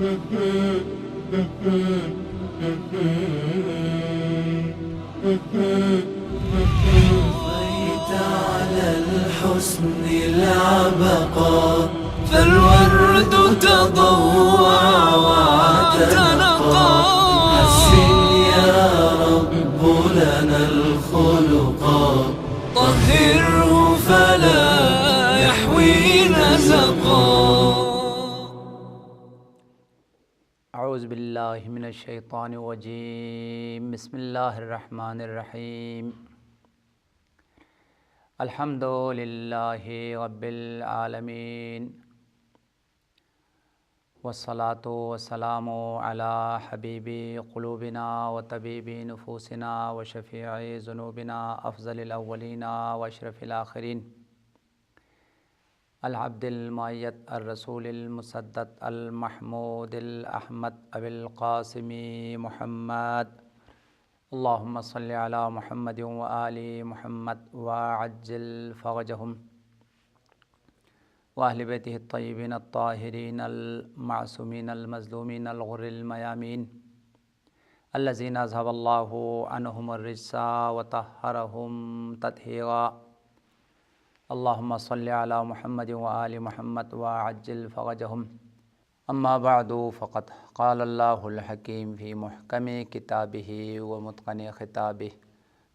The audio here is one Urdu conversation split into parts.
طفيت على الحسن العبقى فالورد تضوع واعتنقا حسن يا رب لنا الخلقا طهره فلا يحوي نزقا. اعوذ باللہ من الشیطان الرجیم. بسم اللہ الرحمن الرحیم. الحمد للہ رب العالمین والصلاة والسلام علی حبیب قلوبنا وطبیب نفوسنا وشفیع ذنوبنا افضل الاولین واشرف الآخرین العبد المؤید الرسول المسدد المحمود الاحمد ابی القاسم محمد. اللہم صلی علی محمد وآل محمد وعجل فرجہم واہل بیتہ الطیبین الطاہرین المعصومین المظلومین الغر المیامین الذین اذھب اللہ عنہم الرجس وطہرہم تطہیرا. اللہم صلی علی محمد وآل محمد وعجل فرجہم. اما بعد فقد قال اللہ الحکیم فی محکم کتابہ ومتقن خطابہ.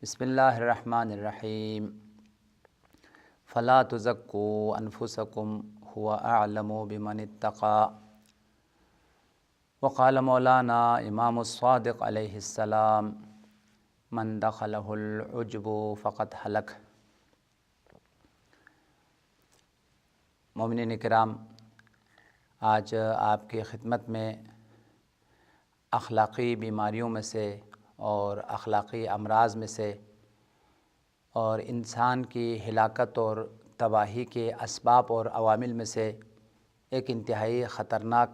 بسم اللہ الرحمن الرحیم. فلا تزکوا انفسکم هو اعلم بمن اتقى. وقال مولانا امام الصادق علیہ السلام من دخلہ العجب فقد ہلک. مومنین کرام، آج آپ کی خدمت میں اخلاقی بیماریوں میں سے اور اخلاقی امراض میں سے اور انسان کی ہلاکت اور تباہی کے اسباب اور عوامل میں سے ایک انتہائی خطرناک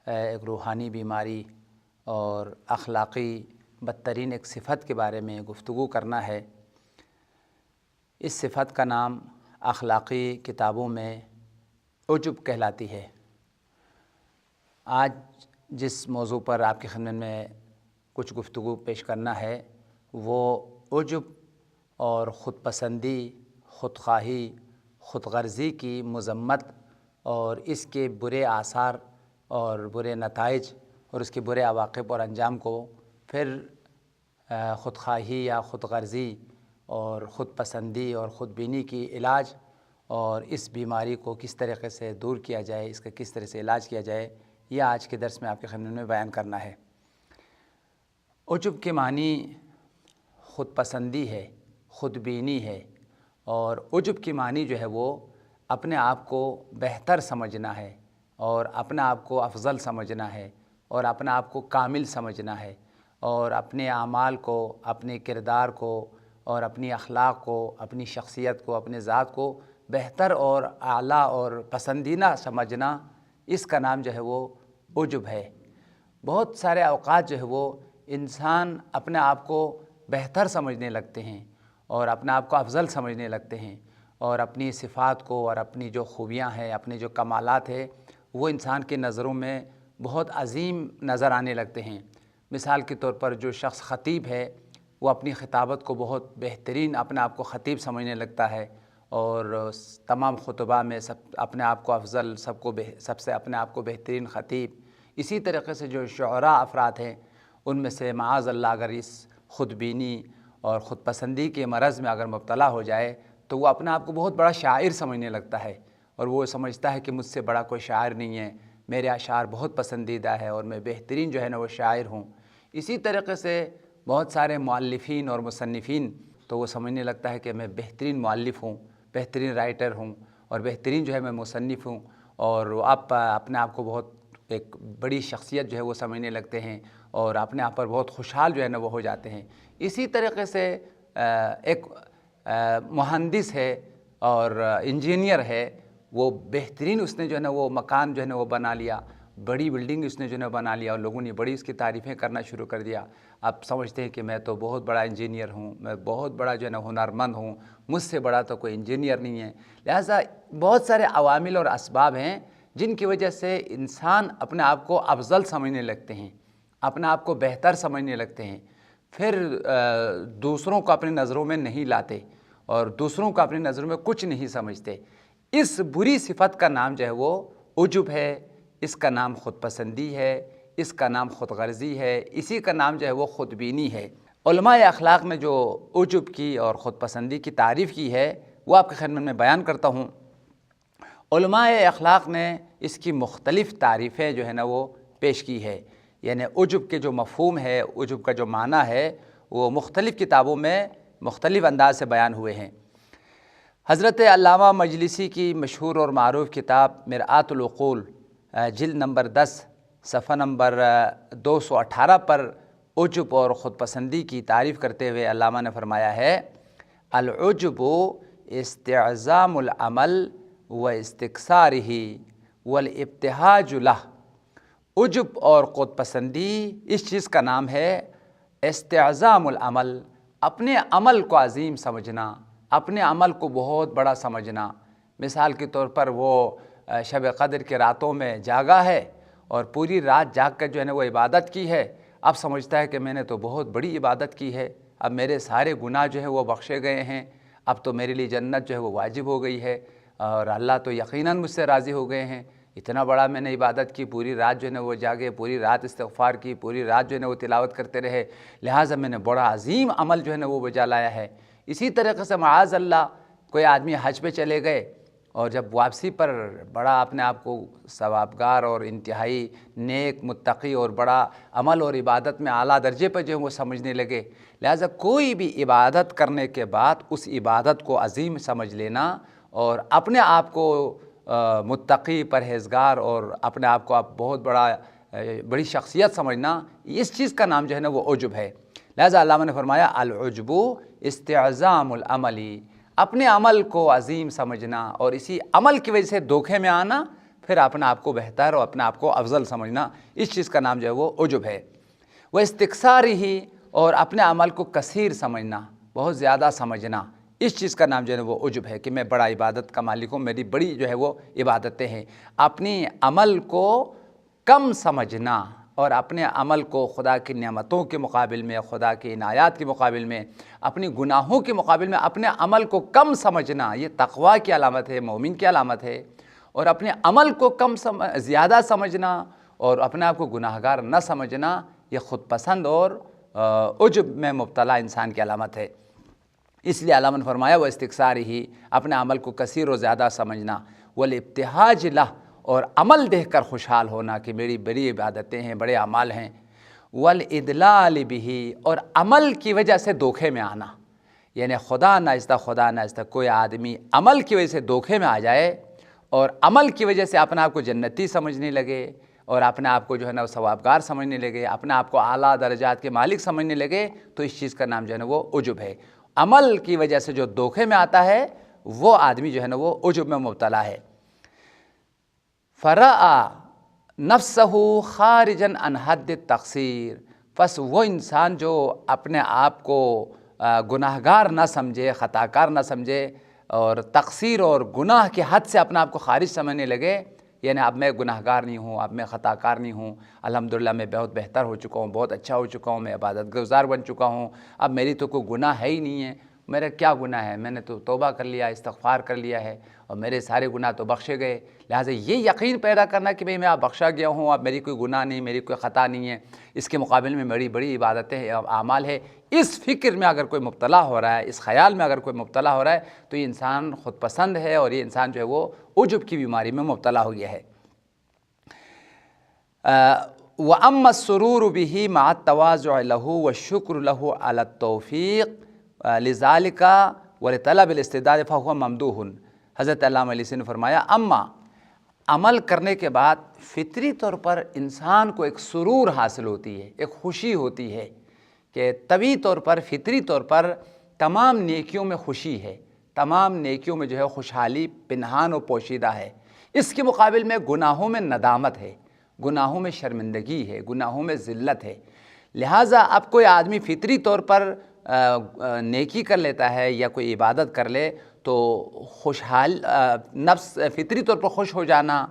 ایک روحانی بیماری اور اخلاقی بدترین ایک صفت کے بارے میں گفتگو کرنا ہے. اس صفت کا نام اخلاقی کتابوں میں عجب کہلاتی ہے. آج جس موضوع پر آپ کی خدمت میں کچھ گفتگو پیش کرنا ہے وہ عجب اور خود پسندی، خود خواہی، خود غرضی کی مذمت اور اس کے برے آثار اور برے نتائج اور اس کے برے عواقب اور انجام کو پھر خود خواہی یا خود غرضی اور خود پسندی اور خود بینی کی علاج اور اس بیماری کو کس طریقے سے دور کیا جائے، اس کا کس طرح سے علاج کیا جائے، یہ آج کے درس میں آپ کی خدمت میں بیان کرنا ہے. عجب کے معنی خود پسندی ہے، خود بینی ہے، اور عجب کی معنی جو ہے وہ اپنے آپ کو بہتر سمجھنا ہے اور اپنے آپ کو افضل سمجھنا ہے اور اپنے آپ کو کامل سمجھنا ہے اور اپنے اعمال کو، اپنے کردار کو اور اپنی اخلاق کو، اپنی شخصیت کو، اپنے ذات کو بہتر اور اعلیٰ اور پسندیدہ سمجھنا، اس کا نام جو ہے وہ عجب ہے. بہت سارے اوقات جو ہے وہ انسان اپنے آپ کو بہتر سمجھنے لگتے ہیں اور اپنے آپ کو افضل سمجھنے لگتے ہیں اور اپنی صفات کو اور اپنی جو خوبیاں ہیں، اپنے جو کمالات ہیں، وہ انسان کی نظروں میں بہت عظیم نظر آنے لگتے ہیں. مثال کے طور پر جو شخص خطیب ہے وہ اپنی خطابت کو بہت بہترین اپنے آپ کو خطیب سمجھنے لگتا ہے اور تمام خطباء میں اپنے آپ کو افضل، سب سے اپنے آپ کو بہترین خطیب. اسی طریقے سے جو شعراء افراد ہیں ان میں سے معاذ اللہ اگر اس خود بینی اور خود پسندی کے مرض میں اگر مبتلا ہو جائے تو وہ اپنے آپ کو بہت بڑا شاعر سمجھنے لگتا ہے اور وہ سمجھتا ہے کہ مجھ سے بڑا کوئی شاعر نہیں ہے، میرے اشعار بہت پسندیدہ ہے اور میں بہترین جو ہے نا وہ شاعر ہوں. اسی طریقے سے بہت سارے مؤلفین اور مصنفین تو وہ سمجھنے لگتا ہے کہ میں بہترین مؤلف ہوں، بہترین رائٹر ہوں اور بہترین جو ہے میں مصنف ہوں، اور آپ اپنے آپ کو بہت ایک بڑی شخصیت جو ہے وہ سمجھنے لگتے ہیں اور اپنے آپ پر بہت خوشحال جو ہے نا وہ ہو جاتے ہیں. اسی طریقے سے ایک مہندس ہے اور انجینئر ہے، وہ بہترین اس نے جو ہے نا وہ مکان جو ہے نا وہ بنا لیا، بڑی بلڈنگ اس نے جو ہے نا بنا لیا اور لوگوں نے بڑی اس کی تعریفیں کرنا شروع کر دیا. آپ سمجھتے ہیں کہ میں تو بہت بڑا انجینئر ہوں، میں بہت بڑا جو ہے نا ہنرمند ہوں، مجھ سے بڑا تو کوئی انجینئر نہیں ہے. لہٰذا بہت سارے عوامل اور اسباب ہیں جن کی وجہ سے انسان اپنے آپ کو افضل سمجھنے لگتے ہیں، اپنے آپ کو بہتر سمجھنے لگتے ہیں، پھر دوسروں کو اپنی نظروں میں نہیں لاتے اور دوسروں کو اپنی نظروں میں کچھ نہیں سمجھتے۔ اس بری صفت کا نام جو ہے وہ عجب ہے، اس کا نام خود پسندی ہے، اس کا نام خود غرضی ہے، اسی کا نام جو ہے وہ خود بینی ہے۔ علماء اخلاق نے جو عجب کی اور خود پسندی کی تعریف کی ہے وہ آپ کے خدمت میں بیان کرتا ہوں۔ علماء اخلاق نے اس کی مختلف تعریفیں جو ہے نا وہ پیش کی ہے، یعنی عجب کے جو مفہوم ہے، عجب کا جو معنی ہے وہ مختلف کتابوں میں مختلف انداز سے بیان ہوئے ہیں۔ حضرت علامہ مجلسی کی مشہور اور معروف کتاب مرآت العقول جلد نمبر 10 صفحہ نمبر 218 پر عجب اور خود پسندی کی تعریف کرتے ہوئے علامہ نے فرمایا ہے، العجب استعظام العمل و استکثارہ والابتہاج لہ۔ عجب اور خود پسندی اس چیز کا نام ہے استعظام العمل، اپنے عمل کو عظیم سمجھنا، اپنے عمل کو بہت بڑا سمجھنا۔ مثال کے طور پر وہ شب قدر کے راتوں میں جاگا ہے اور پوری رات جاگ کر جو ہے نا وہ عبادت کی ہے، اب سمجھتا ہے کہ میں نے تو بہت بڑی عبادت کی ہے، اب میرے سارے گناہ جو ہیں وہ بخشے گئے ہیں، اب تو میرے لیے جنت جو ہے وہ واجب ہو گئی ہے اور اللہ تو یقیناً مجھ سے راضی ہو گئے ہیں، اتنا بڑا میں نے عبادت کی، پوری رات جو ہے نا وہ جاگے، پوری رات استغفار کی، پوری رات جو ہے نا وہ تلاوت کرتے رہے، لہٰذا میں نے بڑا عظیم عمل جو ہے نا وہ بجا لایا ہے۔ اسی طریقے سے معاذ اللہ کوئی آدمی حج پہ چلے گئے اور جب واپسی پر بڑا اپنے آپ کو ثوابگار اور انتہائی نیک متقی اور بڑا عمل اور عبادت میں اعلیٰ درجے پر جو ہے وہ سمجھنے لگے، لہٰذا کوئی بھی عبادت کرنے کے بعد اس عبادت کو عظیم سمجھ لینا اور اپنے آپ کو متقی پرہیزگار اور اپنے آپ کو آپ بہت بڑی شخصیت سمجھنا، اس چیز کا نام جو ہے نا وہ عجب ہے۔ لہٰذا علامہ نے فرمایا العجب استعظام العملی، اپنے عمل کو عظیم سمجھنا اور اسی عمل کی وجہ سے دھوکے میں آنا، پھر اپنے آپ کو بہتر اور اپنے آپ کو افضل سمجھنا، اس چیز کا نام جو ہے وہ عجب ہے۔ وہ استکثارہ، اور اپنے عمل کو کثیر سمجھنا، بہت زیادہ سمجھنا، اس چیز کا نام جو ہے وہ عجب ہے کہ میں بڑا عبادت کا مالک ہوں، میری بڑی جو ہے وہ عبادتیں ہیں۔ اپنی عمل کو کم سمجھنا اور اپنے عمل کو خدا کی نعمتوں کے مقابل میں، خدا کی عنایات کے مقابل میں، اپنی گناہوں کے مقابل میں اپنے عمل کو کم سمجھنا، یہ تقویٰ کی علامت ہے، مومن کی علامت ہے۔ اور اپنے عمل کو زیادہ سمجھنا اور اپنے آپ کو گناہگار نہ سمجھنا، یہ خود پسند اور عجب میں مبتلا انسان کی علامت ہے۔ اس لیے علامہ نے فرمایا وہ استکثارہ، اپنے عمل کو کثیر و زیادہ سمجھنا، والابتہاج لہ، اور عمل دیکھ کر خوشحال ہونا کہ میری بڑی عبادتیں ہیں، بڑے اعمال ہیں، والادلال بہ، اور عمل کی وجہ سے دھوکے میں آنا، یعنی خدا ناخواستہ کوئی آدمی عمل کی وجہ سے دھوکے میں آ جائے اور عمل کی وجہ سے اپنے آپ کو جنتی سمجھنے لگے اور اپنے آپ کو جو ہے نا ثوابگار سمجھنے لگے، اپنے آپ کو اعلیٰ درجات کے مالک سمجھنے لگے، تو اس چیز کا نام جو ہے نا وہ عجب ہے۔ عمل کی وجہ سے جو دھوکے میں آتا ہے وہ آدمی جو ہے نا وہ عجب میں مبتلا ہے۔ فرأى نفسہ خارجا عن حد التقصیر، پس وہ انسان جو اپنے آپ کو گناہگار نہ سمجھے، خطاکار نہ سمجھے اور تقصیر اور گناہ کے حد سے اپنے آپ کو خارج سمجھنے لگے، یعنی اب میں گناہگار نہیں ہوں، اب میں خطاکار نہیں ہوں، الحمدللہ میں بہت بہتر ہو چکا ہوں، بہت اچھا ہو چکا ہوں، میں عبادت گزار بن چکا ہوں، اب میری تو کوئی گناہ ہے ہی نہیں ہے، میرا کیا گناہ ہے، میں نے تو توبہ کر لیا، استغفار کر لیا ہے اور میرے سارے گناہ تو بخشے گئے۔ لہٰذا یہ یقین پیدا کرنا کہ بھئی میں اب بخشا گیا ہوں، اب میری کوئی گناہ نہیں، میری کوئی خطا نہیں ہے، اس کے مقابل میں میری بڑی عبادتیں ہیں، اعمال ہے، اس فکر میں اگر کوئی مبتلا ہو رہا ہے، اس خیال میں اگر کوئی مبتلا ہو رہا ہے تو یہ انسان خود پسند ہے اور یہ انسان جو ہے وہ عجب کی بیماری میں مبتلا ہو گیا ہے۔ وَأَمَّا السُّرُورُ بِهِ مَعَ التَّوَاضُعِ لَهُ وَالشُّكْرُ لَهُ عَلَى التَّوْفِيقِ لِذَلِكَ وَلِطَلَبِ الْاِسْتِعْدَادِ فَهُوَ مَمْدُوحٌ۔ حضرت علامہ علیہ نے فرمایا اما، عمل کرنے کے بعد فطری طور پر انسان کو ایک سرور حاصل ہوتی ہے، ایک خوشی ہوتی ہے کہ طبعی طور پر، فطری طور پر تمام نیکیوں میں خوشی ہے، تمام نیکیوں میں جو ہے خوشحالی پنہان و پوشیدہ ہے۔ اس کے مقابل میں گناہوں میں ندامت ہے، گناہوں میں شرمندگی ہے، گناہوں میں ذلت ہے۔ لہٰذا اب کوئی آدمی فطری طور پر نیکی کر لیتا ہے یا کوئی عبادت کر لے تو خوشحال نفس فطری طور پر خوش ہو جانا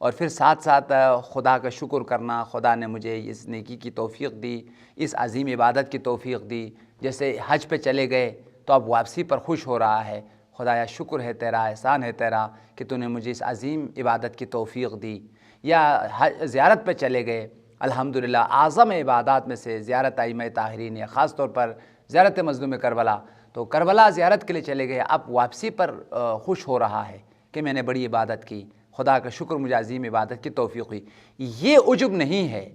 اور پھر ساتھ ساتھ خدا کا شکر کرنا، خدا نے مجھے اس نیکی کی توفیق دی، اس عظیم عبادت کی توفیق دی۔ جیسے حج پہ چلے گئے تو اب واپسی پر خوش ہو رہا ہے، خدایا شکر ہے تیرا، احسان ہے تیرا کہ تو نے مجھے اس عظیم عبادت کی توفیق دی۔ یا زیارت پہ چلے گئے، الحمدللہ اعظم عبادات میں سے زیارت ائمہ طاہرین ہے، خاص طور پر زیارت مظلوم کربلا، تو کربلا زیارت کے لیے چلے گئے، اب واپسی پر خوش ہو رہا ہے کہ میں نے بڑی عبادت کی، خدا کا شکر مجھے عظیم عبادت کی توفیق ہوئی۔ یہ عجب نہیں ہے،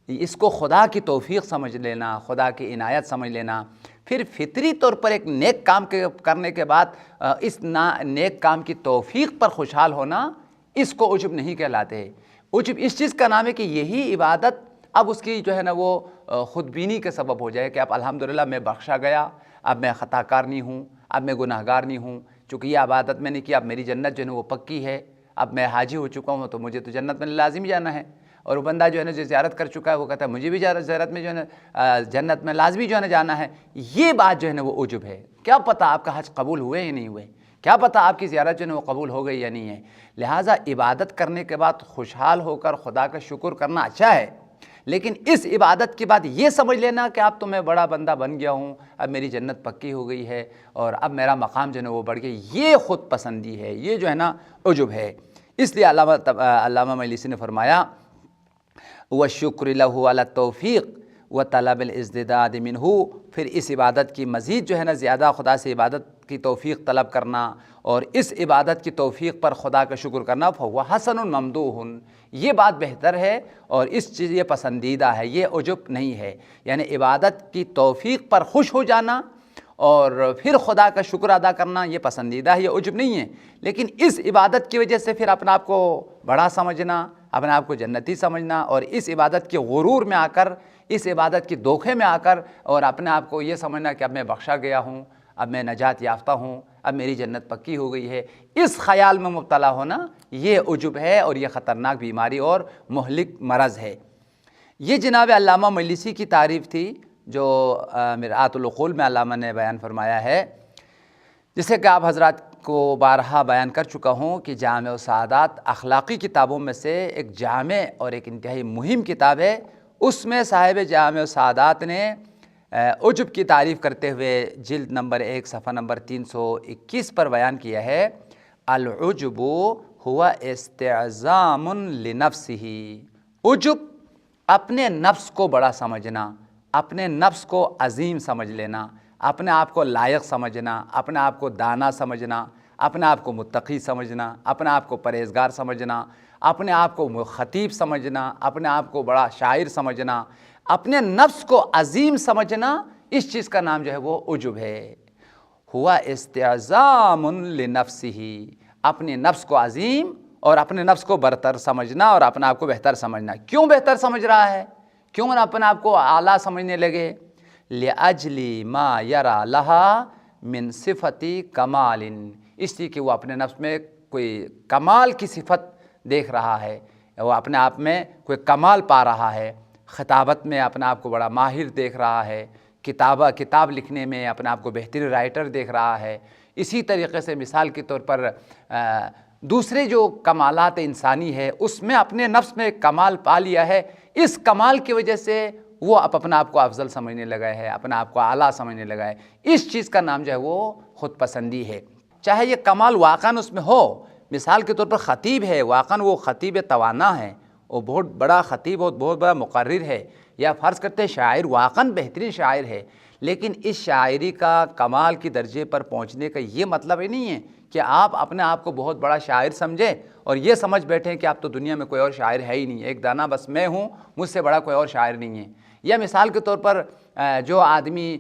اس کو خدا کی توفیق سمجھ لینا، خدا کی عنایت سمجھ لینا۔ پھر فطری طور پر ایک نیک کام کرنے کے بعد اس نیک کام کی توفیق پر خوشحال ہونا، اس کو عجب نہیں کہلاتے۔ عجب اس چیز کا نام ہے کہ یہی عبادت اب اس کی جو ہے نا وہ خود بینی کے سبب ہو جائے کہ اب الحمدللہ میں بخشا گیا، اب میں خطا کار نہیں ہوں، اب میں گناہ گار نہیں ہوں، چونکہ یہ عبادت میں نے کی، اب میری جنت جو ہے وہ پکی ہے، اب میں حاجی ہو چکا ہوں تو مجھے تو جنت میں لازمی جانا ہے۔ اور وہ بندہ جو ہے نا جو زیارت کر چکا ہے وہ کہتا ہے مجھے بھی زیارت میں جو ہے نا جنت میں لازمی جو ہے نا جانا ہے۔ یہ بات جو ہے نا وہ عجب ہے۔ کیا پتہ آپ کا حج قبول ہوئے یا نہیں ہوئے، کیا پتہ آپ کی زیارت جو ہے نا وہ قبول ہو گئی یا نہیں ہے۔ لہٰذا عبادت کرنے کے بعد خوشحال ہو کر خدا کا شکر کرنا اچھا ہے، لیکن اس عبادت کے بعد یہ سمجھ لینا کہ اب تو میں بڑا بندہ بن گیا ہوں، اب میری جنت پکی ہو گئی ہے اور اب میرا مقام جو ہے نا وہ بڑھ گیا، یہ خود پسندی ہے، یہ جو ہے نا عجب ہے۔ اس لیے علامہ مجلسی نے فرمایا وَالشُّكْرِ لَهُ عَلَى التَّوْفِيقِ وَطَلَبِ الْإِزْدِدَادِ مِنْهُ، پھر اس عبادت کی مزید جو ہے نا زیادہ خدا سے عبادت کی توفیق طلب کرنا اور اس عبادت کی توفیق پر خدا کا شکر کرنا، فَهُوَ حَسَنٌ مَمْدُوحٌ، یہ بات بہتر ہے اور اس چیز یہ پسندیدہ ہے، یہ عجب نہیں ہے۔ یعنی عبادت کی توفیق پر خوش ہو جانا اور پھر خدا کا شکر ادا کرنا یہ پسندیدہ ہے، یہ عجب نہیں ہے۔ لیکن اس عبادت کی وجہ سے پھر اپنے آپ کو بڑا سمجھنا، اپنے آپ کو جنتی سمجھنا اور اس عبادت کے غرور میں آ کر، اس عبادت کی دھوکے میں آ کر اور اپنے آپ کو یہ سمجھنا کہ اب میں بخشا گیا ہوں، اب میں نجات یافتہ ہوں، اب میری جنت پکی ہو گئی ہے، اس خیال میں مبتلا ہونا یہ عجب ہے اور یہ خطرناک بیماری اور مہلک مرض ہے۔ یہ جناب علامہ مجلسی کی تعریف تھی جو مرآت العقول میں علامہ نے بیان فرمایا ہے، جسے کہ آپ حضرات کو بارہا بیان کر چکا ہوں کہ جامع السعادات اخلاقی کتابوں میں سے ایک جامع اور ایک انتہائی مہم کتاب ہے۔ اس میں صاحب جامع السعادات نے عجب کی تعریف کرتے ہوئے جلد نمبر 1 صفحہ نمبر 321 پر بیان کیا ہے، العجب ہوا استعظام لنفسہ، عجب اپنے نفس کو بڑا سمجھنا، اپنے نفس کو عظیم سمجھ لینا، اپنے آپ کو لائق سمجھنا، اپنے آپ کو دانا سمجھنا، اپنے آپ کو متقی سمجھنا، اپنے آپ کو پرہیزگار سمجھنا، اپنے آپ کو خطیب سمجھنا، اپنے آپ کو بڑا شاعر سمجھنا، اپنے نفس کو عظیم سمجھنا، اس چیز کا نام جو ہے وہ عجب ہے۔ ہوا استعظام لنفسہ، اپنے نفس کو عظیم اور اپنے نفس کو برتر سمجھنا اور اپنے آپ کو بہتر سمجھنا۔ کیوں بہتر سمجھ رہا ہے، کیوں اپنے آپ کو اعلیٰ سمجھنے لگے؟ لِأَجْلِ مَا يَرَى لَهَا مِن صِفَةِ كَمَالٍ، اس لیے کہ وہ اپنے نفس میں کوئی کمال کی صفت دیکھ رہا ہے، وہ اپنے آپ میں کوئی کمال پا رہا ہے، خطابت میں اپنے آپ کو بڑا ماہر دیکھ رہا ہے، کتاب لکھنے میں اپنے آپ کو بہترین رائٹر دیکھ رہا ہے۔ اسی طریقے سے مثال کے طور پر دوسرے جو کمالات انسانی ہے اس میں اپنے نفس میں کمال پا لیا ہے، اس کمال کی وجہ سے وہ اپنے آپ کو افضل سمجھنے لگا ہے، اپنے آپ کو اعلیٰ سمجھنے لگا ہے۔ اس چیز کا نام جو ہے وہ خود پسندی ہے، چاہے یہ کمال واقعاً اس میں ہو۔ مثال کے طور پر خطیب ہے، واقعاً وہ خطیب توانا ہے، وہ بہت بڑا خطیب اور بہت بڑا مقرر ہے، یا فرض کرتے ہیں شاعر واقعاً بہترین شاعر ہے، لیکن اس شاعری کا کمال کی درجے پر پہنچنے کا یہ مطلب ہی نہیں ہے کہ آپ اپنے آپ کو بہت بڑا شاعر سمجھیں اور یہ سمجھ بیٹھیں کہ اب تو دنیا میں کوئی اور شاعر ہے ہی نہیں، ایک دانہ بس میں ہوں، مجھ سے بڑا کوئی اور شاعر نہیں ہے۔ یا مثال کے طور پر جو آدمی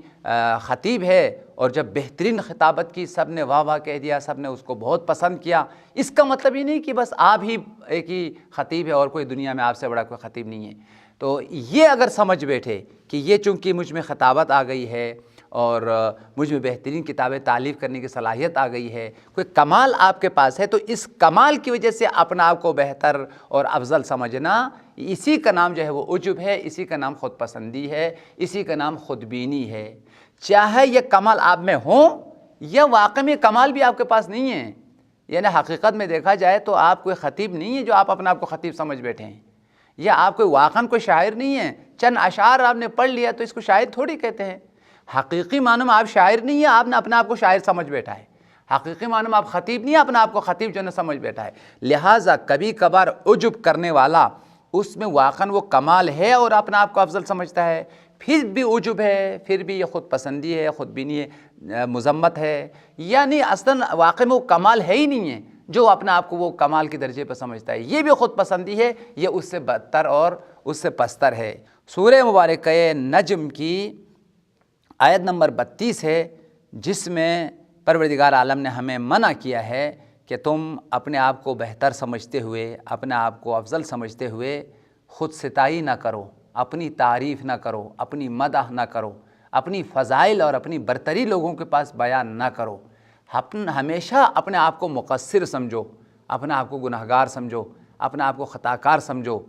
خطیب ہے اور جب بہترین خطابت کی سب نے واہ واہ کہہ دیا، سب نے اس کو بہت پسند کیا، اس کا مطلب یہ نہیں کہ بس آپ ہی ایک ہی خطیب ہے اور کوئی دنیا میں آپ سے بڑا کوئی خطیب نہیں ہے۔ تو یہ اگر سمجھ بیٹھے کہ یہ چونکہ مجھ میں خطابت آ گئی ہے اور مجھ میں بہترین کتابیں تالیف کرنے کی صلاحیت آ گئی ہے، کوئی کمال آپ کے پاس ہے، تو اس کمال کی وجہ سے اپنا آپ کو بہتر اور افضل سمجھنا، اسی کا نام جو ہے وہ عجب ہے، اسی کا نام خود پسندی ہے، اسی کا نام خود بینی ہے۔ چاہے یہ کمال آپ میں ہوں یا واقعی میں کمال بھی آپ کے پاس نہیں ہے، یعنی حقیقت میں دیکھا جائے تو آپ کوئی خطیب نہیں ہے جو آپ اپنے آپ کو خطیب سمجھ بیٹھے ہیں، یا آپ کوئی واقعاً کوئی شاعر نہیں ہیں، چند اشعار آپ نے پڑھ لیا تو اس کو شاعر تھوڑی کہتے ہیں۔ حقیقی معنوں میں آپ شاعر نہیں ہیں، آپ نے اپنے آپ کو شاعر سمجھ بیٹھا ہے۔ حقیقی معنوں میں آپ خطیب نہیں ہیں، اپنے آپ کو خطیب جو ہے سمجھ بیٹھا ہے۔ لہٰذا کبھی کبھار عجب کرنے والا اس میں واقعاً وہ کمال ہے اور اپنے آپ کو افضل سمجھتا ہے، پھر بھی عجب ہے، پھر بھی یہ خود پسندی ہے، خود بینی ہے، مذمت ہے، یعنی اصلاً واقع میں وہ کمال ہے ہی نہیں ہے جو اپنے آپ کو وہ کمال کے درجے پر سمجھتا ہے، یہ بھی خود پسندی ہے، یہ اس سے بدتر اور اس سے پستر ہے۔ سورہ مبارکہ نجم کی آیت نمبر 32 ہے، جس میں پروردگار عالم نے ہمیں منع کیا ہے کہ تم اپنے آپ کو بہتر سمجھتے ہوئے، اپنے آپ کو افضل سمجھتے ہوئے خود ستائی نہ کرو، اپنی تعریف نہ کرو، اپنی مدح نہ کرو، اپنی فضائل اور اپنی برتری لوگوں کے پاس بیان نہ کرو۔ ہمیشہ اپنے آپ کو مقصر سمجھو، اپنے آپ کو گنہگار سمجھو، اپنے آپ کو خطا کار سمجھو،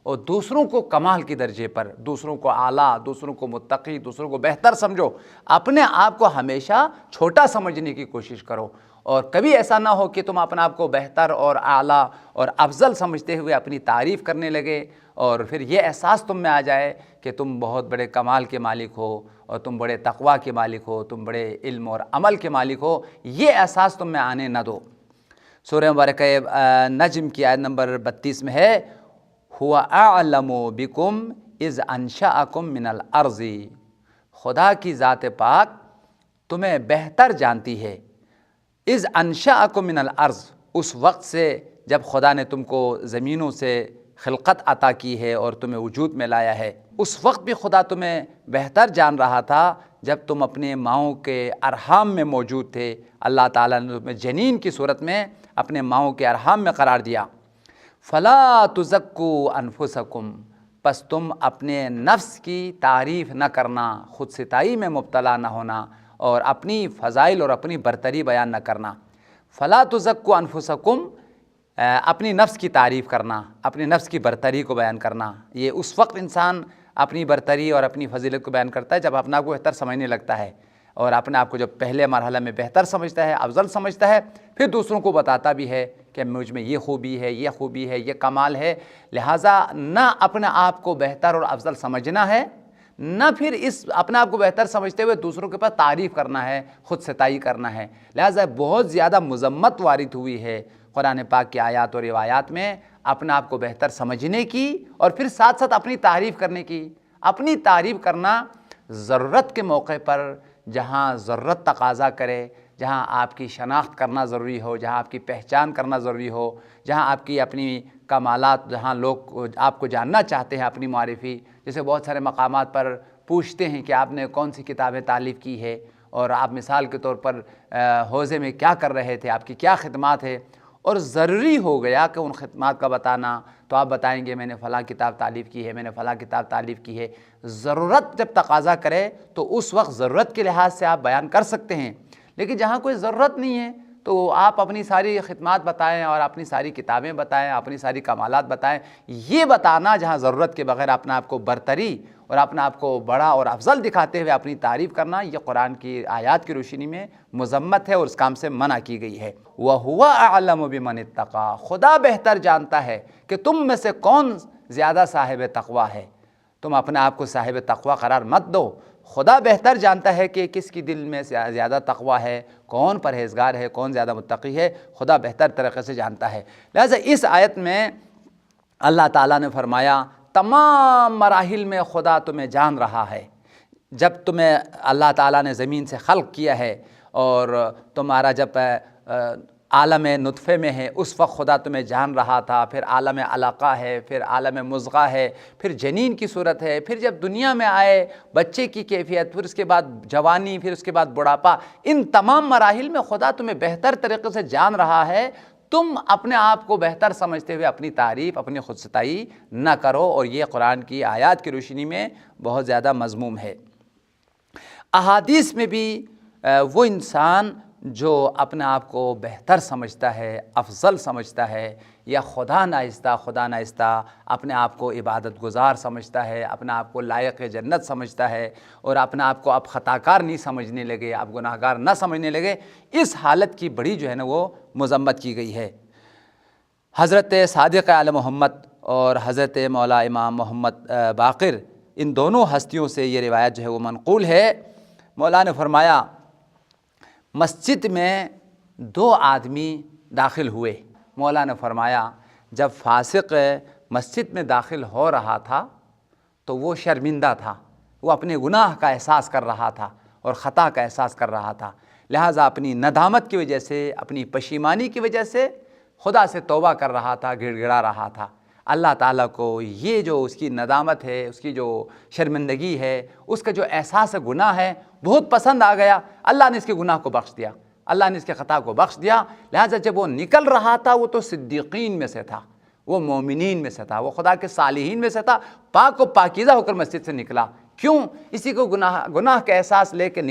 اور دوسروں کو کمال کے درجے پر، دوسروں کو اعلیٰ، دوسروں کو متقی، دوسروں کو بہتر سمجھو، اپنے آپ کو ہمیشہ چھوٹا سمجھنے کی کوشش کرو، اور کبھی ایسا نہ ہو کہ تم اپنے آپ کو بہتر اور اعلیٰ اور افضل سمجھتے ہوئے اپنی تعریف کرنے لگے، اور پھر یہ احساس تم میں آ جائے کہ تم بہت بڑے کمال کے مالک ہو، اور تم بڑے تقویٰ کے مالک ہو، تم بڑے علم اور عمل کے مالک ہو، یہ احساس تم میں آنے نہ دو۔ سورہ مبارکہ نجم کی آیت نمبر 32 میں ہے، هو اعلم بکم اذ انشأکم من الارض، خدا کی ذات پاک تمہیں بہتر جانتی ہے، اذ انشأکم من الارض، اس وقت سے جب خدا نے تم کو زمینوں سے خلقت عطا کی ہے اور تمہیں وجود میں لایا ہے، اس وقت بھی خدا تمہیں بہتر جان رہا تھا جب تم اپنے ماؤں کے ارحام میں موجود تھے۔ اللہ تعالیٰ نے تمہیں جنین کی صورت میں اپنے ماؤں کے ارحام میں قرار دیا۔ فلا تزکوا انفسکم، پس تم اپنے نفس کی تعریف نہ کرنا، خود ستائی میں مبتلا نہ ہونا، اور اپنی فضائل اور اپنی برتری بیان نہ کرنا۔ فلا تزکوا انفسکم، اپنی نفس کی تعریف کرنا، اپنے نفس کی برتری کو بیان کرنا۔ یہ اس وقت انسان اپنی برتری اور اپنی فضیلت کو بیان کرتا ہے جب اپنا کو بہتر سمجھنے لگتا ہے، اور اپنے آپ کو جب پہلے مرحلہ میں بہتر سمجھتا ہے، افضل سمجھتا ہے، پھر دوسروں کو بتاتا بھی ہے کہ مجھ میں یہ خوبی ہے، یہ خوبی ہے، یہ کمال ہے۔ لہٰذا نہ اپنے آپ کو بہتر اور افضل سمجھنا ہے، نہ پھر اس اپنے آپ کو بہتر سمجھتے ہوئے دوسروں کے پاس تعریف کرنا ہے، خود ستائی کرنا ہے۔ لہٰذا بہت زیادہ مذمت وارد ہوئی ہے قرآن پاک کی آیات اور روایات میں اپنے آپ کو بہتر سمجھنے کی، اور پھر ساتھ ساتھ اپنی تعریف کرنے کی۔ اپنی تعریف کرنا ضرورت کے موقع پر، جہاں ضرورت تقاضا کرے، جہاں آپ کی شناخت کرنا ضروری ہو، جہاں آپ کی پہچان کرنا ضروری ہو، جہاں آپ کی اپنی کمالات، جہاں لوگ آپ کو جاننا چاہتے ہیں، اپنی معرفی، جیسے بہت سارے مقامات پر پوچھتے ہیں کہ آپ نے کون سی کتابیں تالیف کی ہے، اور آپ مثال کے طور پر حوزے میں کیا کر رہے تھے، آپ کی کیا خدمات ہے، اور ضروری ہو گیا کہ ان خدمات کا بتانا، تو آپ بتائیں گے میں نے فلاں کتاب تالیف کی ہے، میں نے فلاں کتاب تالیف کی ہے۔ ضرورت جب تقاضا کرے تو اس وقت ضرورت کے لحاظ سے آپ بیان کر سکتے ہیں، لیکن جہاں کوئی ضرورت نہیں ہے تو آپ اپنی ساری خدمات بتائیں اور اپنی ساری کتابیں بتائیں، اپنی ساری کمالات بتائیں۔ یہ بتانا جہاں ضرورت کے بغیر اپنے آپ کو برتری اور اپنے آپ کو بڑا اور افضل دکھاتے ہوئے اپنی تعریف کرنا، یہ قرآن کی آیات کی روشنی میں مذمت ہے اور اس کام سے منع کی گئی ہے۔ وَهُوَ أَعْلَمُ بِمَنِ اتَّقَىٰ، خدا بہتر جانتا ہے کہ تم میں سے کون زیادہ صاحب تقویٰ ہے۔ تم اپنے آپ کو صاحب تقویٰ قرار مت دو، خدا بہتر جانتا ہے کہ کس کی دل میں زیادہ تقویٰ ہے، کون پرہیزگار ہے، کون زیادہ متقی ہے، خدا بہتر طریقے سے جانتا ہے۔ لہٰذا اس آیت میں اللہ تعالیٰ نے فرمایا تمام مراحل میں خدا تمہیں جان رہا ہے۔ جب تمہیں اللہ تعالیٰ نے زمین سے خلق کیا ہے اور تمہارا جب عالم نطفے میں ہے اس وقت خدا تمہیں جان رہا تھا، پھر عالم علقہ ہے، پھر عالم مضغہ ہے، پھر جنین کی صورت ہے، پھر جب دنیا میں آئے بچے کی کیفیت، پھر اس کے بعد جوانی، پھر اس کے بعد بڑھاپا، ان تمام مراحل میں خدا تمہیں بہتر طریقے سے جان رہا ہے۔ تم اپنے آپ کو بہتر سمجھتے ہوئے اپنی تعریف، اپنی خود ستائی نہ کرو، اور یہ قرآن کی آیات کی روشنی میں بہت زیادہ مذموم ہے۔ احادیث میں بھی وہ انسان جو اپنے آپ کو بہتر سمجھتا ہے، افضل سمجھتا ہے، یا خدا ناہستہ اپنے آپ کو عبادت گزار سمجھتا ہے، اپنے آپ کو لائق جنت سمجھتا ہے، اور اپنے آپ کو اب خطا کار نہیں سمجھنے لگے، اب گناہ گار نہ سمجھنے لگے، اس حالت کی بڑی جو ہے نا وہ مذمت کی گئی ہے۔ حضرت صادق آل محمد اور حضرت مولا امام محمد باقر، ان دونوں ہستیوں سے یہ روایت جو ہے وہ منقول ہے۔ مولا نے فرمایا مسجد میں 2 آدمی داخل ہوئے۔ مولا نے فرمایا جب فاسق مسجد میں داخل ہو رہا تھا تو وہ شرمندہ تھا، وہ اپنے گناہ کا احساس کر رہا تھا اور خطا کا احساس کر رہا تھا، لہٰذا اپنی ندامت کی وجہ سے، اپنی پشیمانی کی وجہ سے خدا سے توبہ کر رہا تھا، گڑ گڑا رہا تھا۔ اللہ تعالیٰ کو یہ جو اس کی ندامت ہے، اس کی جو شرمندگی ہے، اس کا جو احساس گناہ ہے بہت پسند آ گیا۔ اللہ نے اس کے گناہ کو بخش دیا، اللہ نے اس کے خطا کو بخش دیا، لہٰذا جب وہ نکل رہا تھا وہ تو صدیقین میں سے تھا، وہ مومنین میں سے تھا، وہ خدا کے صالحین میں سے تھا، پاک و پاکیزہ ہو کر مسجد سے نکلا۔ کیوں؟ اسی کو گناہ کا احساس لے کے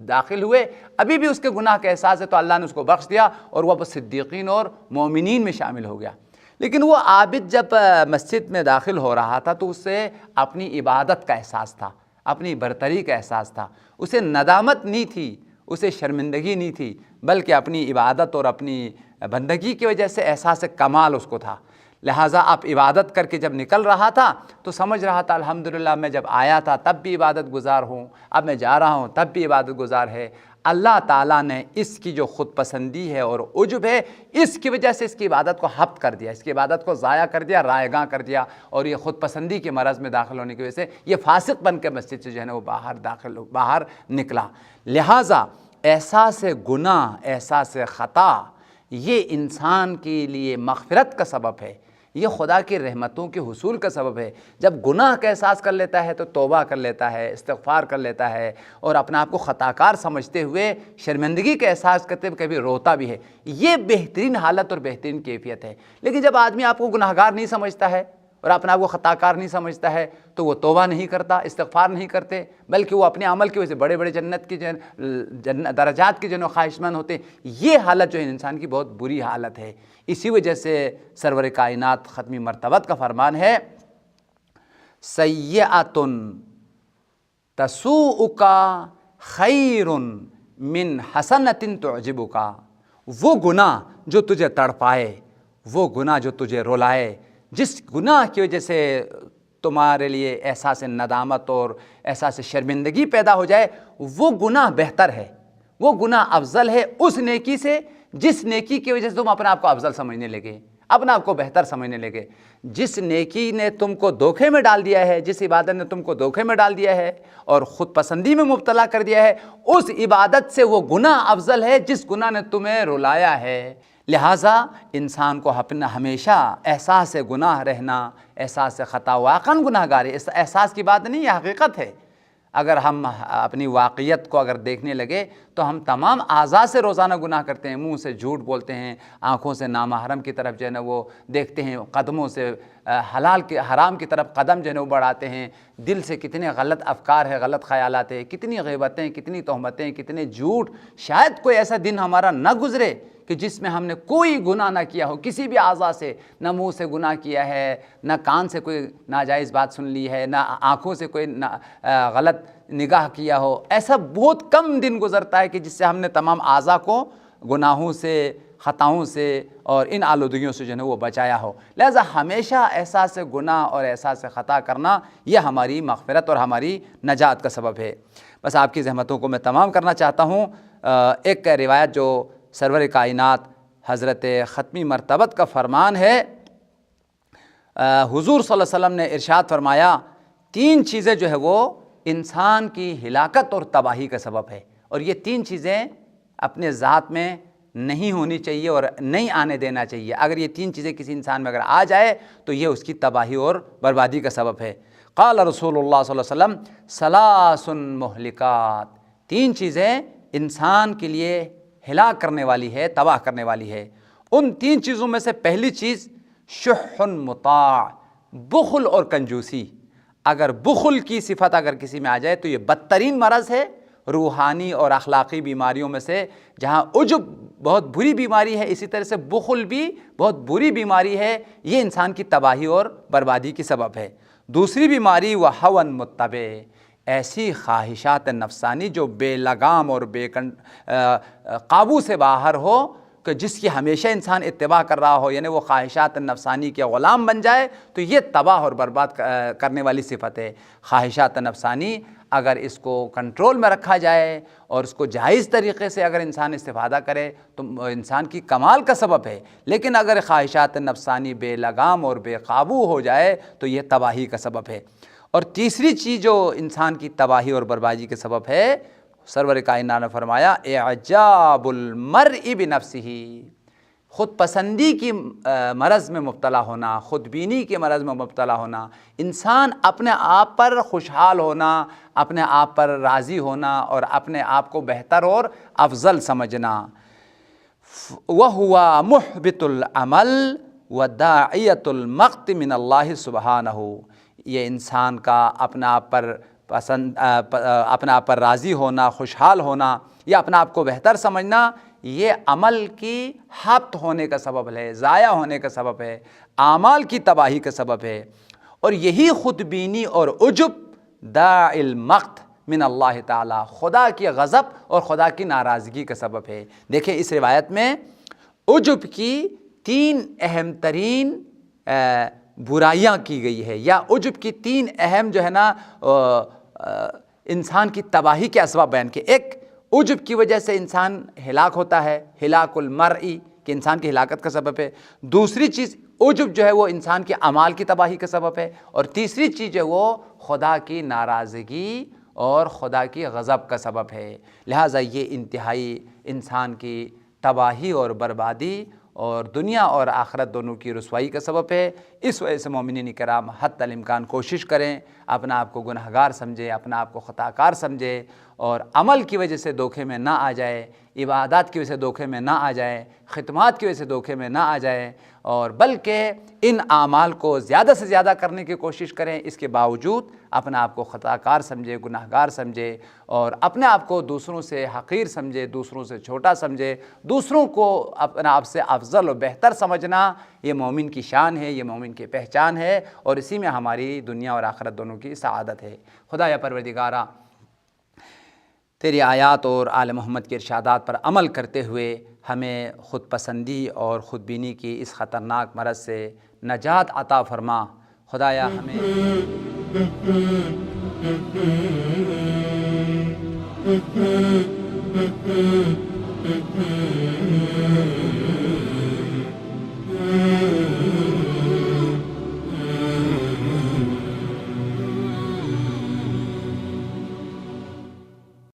داخل ہوئے، ابھی بھی اس کے گناہ کا احساس ہے تو اللہ نے اس کو بخش دیا اور وہ صدیقین اور مومنین میں شامل ہو گیا۔ لیکن وہ عابد جب مسجد میں داخل ہو رہا تھا تو اس سے اپنی عبادت کا احساس تھا، اپنی برتری کا احساس تھا، اسے ندامت نہیں تھی، اسے شرمندگی نہیں تھی، بلکہ اپنی عبادت اور اپنی بندگی کی وجہ سے احساس کمال اس کو تھا۔ لہٰذا اب عبادت کر کے جب نکل رہا تھا تو سمجھ رہا تھا الحمدللہ میں جب آیا تھا تب بھی عبادت گزار ہوں، اب میں جا رہا ہوں تب بھی عبادت گزار ہے۔ اللہ تعالیٰ نے اس کی جو خود پسندی ہے اور عجب ہے، اس کی وجہ سے اس کی عبادت کو حبط کر دیا، اس کی عبادت کو ضائع کر دیا، رائیگاں کر دیا، اور یہ خود پسندی کے مرض میں داخل ہونے کی وجہ سے یہ فاسق بن کے مسجد سے جو ہے نا وہ باہر نکلا۔ لہٰذا احساس گناہ، احساس خطا، یہ انسان کے لیے مغفرت کا سبب ہے، یہ خدا کی رحمتوں کے حصول کا سبب ہے۔ جب گناہ کا احساس کر لیتا ہے تو توبہ کر لیتا ہے، استغفار کر لیتا ہے، اور اپنے آپ کو خطا کار سمجھتے ہوئے شرمندگی کا احساس کرتے ہوئے کبھی روتا بھی ہے۔ یہ بہترین حالت اور بہترین کیفیت ہے۔ لیکن جب آدمی آپ کو گناہ گار نہیں سمجھتا ہے اور اپنے آپ کو خطا کار نہیں سمجھتا ہے تو وہ توبہ نہیں کرتا، استغفار نہیں کرتے، بلکہ وہ اپنے عمل کی وجہ سے بڑے بڑے جنت کی درجات کے جو خواہشمند ہوتے ہیں۔ یہ حالت جو ہے انسان کی بہت بری حالت ہے۔ اسی وجہ سے سرور کائنات ختمی مرتبت کا فرمان ہے سیئۃ تسوءک خیر من حسنۃ تعجبک۔ وہ گناہ جو تجھے تڑپائے، وہ گناہ جو تجھے رلائے، جس گناہ کی وجہ سے تمہارے لیے احساس ندامت اور احساس شرمندگی پیدا ہو جائے، وہ گناہ بہتر ہے، وہ گناہ افضل ہے اس نیکی سے جس نیکی کی وجہ سے تم اپنے آپ کو افضل سمجھنے لگے، اپنے آپ کو بہتر سمجھنے لگے۔ جس نیکی نے تم کو دھوکے میں ڈال دیا ہے، جس عبادت نے تم کو دھوکے میں ڈال دیا ہے اور خود پسندی میں مبتلا کر دیا ہے، اس عبادت سے وہ گناہ افضل ہے جس گناہ نے تمہیں رلایا ہے۔ لہٰذا انسان کو اپنا ہمیشہ احساس گناہ رہنا، احساس خطا، واقعاً گناہ گاری، اس احساس کی بات نہیں، یہ حقیقت ہے۔ اگر ہم اپنی واقعیت کو اگر دیکھنے لگے تو ہم تمام اعضاء سے روزانہ گناہ کرتے ہیں، منہ سے جھوٹ بولتے ہیں، آنکھوں سے نامحرم کی طرف جو ہے نا وہ دیکھتے ہیں، قدموں سے حرام کی طرف قدم جو ہے نا وہ بڑھاتے ہیں، دل سے کتنے غلط افکار ہیں، غلط خیالات ہیں، کتنی غیبتیں، کتنی تہمتیں، کتنے جھوٹ۔ شاید کوئی ایسا دن ہمارا نہ گزرے کہ جس میں ہم نے کوئی گناہ نہ کیا ہو، کسی بھی اعضاء سے، نہ منہ سے گناہ کیا ہے، نہ کان سے کوئی ناجائز بات سن لی ہے، نہ آنکھوں سے کوئی غلط نگاہ کیا ہو۔ ایسا بہت کم دن گزرتا ہے کہ جس سے ہم نے تمام اعضاء کو گناہوں سے، خطاؤں سے اور ان آلودگیوں سے جو ہے وہ بچایا ہو۔ لہذا ہمیشہ احساس گناہ اور احساس خطا کرنا یہ ہماری مغفرت اور ہماری نجات کا سبب ہے۔ بس آپ کی زحمتوں کو میں تمام کرنا چاہتا ہوں۔ ایک روایت جو سرور کائنات حضرت ختمی مرتبت کا فرمان ہے، حضور صلی اللہ علیہ وسلم نے ارشاد فرمایا 3 چیزیں جو ہے وہ انسان کی ہلاکت اور تباہی کا سبب ہے، اور یہ 3 چیزیں اپنے ذات میں نہیں ہونی چاہیے اور نہیں آنے دینا چاہیے۔ اگر یہ 3 چیزیں کسی انسان میں اگر آ جائے تو یہ اس کی تباہی اور بربادی کا سبب ہے۔ قال رسول اللہ صلی اللہ علیہ وسلم ثلاث مہلکات، 3 چیزیں انسان کے لیے ہلاک کرنے والی ہے، تباہ کرنے والی ہے۔ ان 3 چیزوں میں سے پہلی چیز شح مطاع، بخل اور کنجوسی۔ اگر بخل کی صفت اگر کسی میں آ جائے تو یہ بدترین مرض ہے، روحانی اور اخلاقی بیماریوں میں سے، جہاں عجب بہت بری بیماری ہے، اسی طرح سے بخل بھی بہت بری بیماری ہے، یہ انسان کی تباہی اور بربادی کی سبب ہے۔ دوسری بیماری وہ ہون متبع، ایسی خواہشات نفسانی جو بے لگام اور قابو سے باہر ہو، کہ جس کی ہمیشہ انسان اتباع کر رہا ہو، یعنی وہ خواہشات نفسانی کے غلام بن جائے، تو یہ تباہ اور برباد کرنے والی صفت ہے۔ خواہشات نفسانی اگر اس کو کنٹرول میں رکھا جائے اور اس کو جائز طریقے سے اگر انسان استفادہ کرے تو انسان کی کمال کا سبب ہے، لیکن اگر خواہشات نفسانی بے لگام اور بے قابو ہو جائے تو یہ تباہی کا سبب ہے۔ اور تیسری چیز جو انسان کی تباہی اور بربادی کے سبب ہے، سرور کائنات نے فرمایا اعجاب المرء بنفسہ، خود پسندی کی مرض میں مبتلا ہونا، خود بینی کے مرض میں مبتلا ہونا، انسان اپنے آپ پر خوشحال ہونا، اپنے آپ پر راضی ہونا اور اپنے آپ کو بہتر اور افضل سمجھنا۔ وَهُوَ مُحْبِطُ الْعَمَلِ وَدَاعِيَةُ الْمَقْتِ مِنَ اللَّهِ سُبْحَانَهُ، یہ انسان کا اپنے آپ پر راضی ہونا، خوشحال ہونا یا اپنے آپ کو بہتر سمجھنا، یہ عمل کی حبط ہونے کا سبب ہے، ضائع ہونے کا سبب ہے، اعمال کی تباہی کا سبب ہے۔ اور یہی خود بینی اور عجب داعی المقت من اللہ تعالی، خدا کی غضب اور خدا کی ناراضگی کا سبب ہے۔ دیکھیں اس روایت میں عجب کی 3 اہم ترین برائیاں کی گئی ہے، یا عجب کی 3 اہم جو ہے نا انسان کی تباہی کے اسباب بیان کے۔ ایک، عجب کی وجہ سے انسان ہلاک ہوتا ہے، ہلاک المرئی، کہ انسان کی ہلاکت کا سبب ہے۔ دوسری چیز، عجب جو ہے وہ انسان کے اعمال کی تباہی کا سبب ہے۔ اور تیسری چیز ہے وہ خدا کی ناراضگی اور خدا کی غضب کا سبب ہے۔ لہٰذا یہ انتہائی انسان کی تباہی اور بربادی اور دنیا اور آخرت دونوں کی رسوائی کا سبب ہے۔ اس وجہ سے مومنین کرام حتی الامکان کوشش کریں، اپنا آپ کو گنہگار سمجھے، اپنا آپ کو خطا کار سمجھے، اور عمل کی وجہ سے دھوکے میں نہ آ جائے، عبادات کی وجہ سے دھوکے میں نہ آ جائے، خدمات کی وجہ سے دھوکے میں نہ آ جائے، اور بلکہ ان اعمال کو زیادہ سے زیادہ کرنے کی کوشش کریں۔ اس کے باوجود اپنے آپ کو خطا کار سمجھے، گناہگار سمجھے، اور اپنے آپ کو دوسروں سے حقیر سمجھے، دوسروں سے چھوٹا سمجھے، دوسروں کو اپنے آپ سے افضل و بہتر سمجھنا، یہ مومن کی شان ہے، یہ مومن کی پہچان ہے، اور اسی میں ہماری دنیا اور آخرت دونوں کی سعادت ہے۔ خدایا پروردگارہ، تیری آیات اور آل محمد کے ارشادات پر عمل کرتے ہوئے ہمیں خود پسندی اور خود بینی کی اس خطرناک مرض سے نجات عطا فرما۔ خدایا ہمیں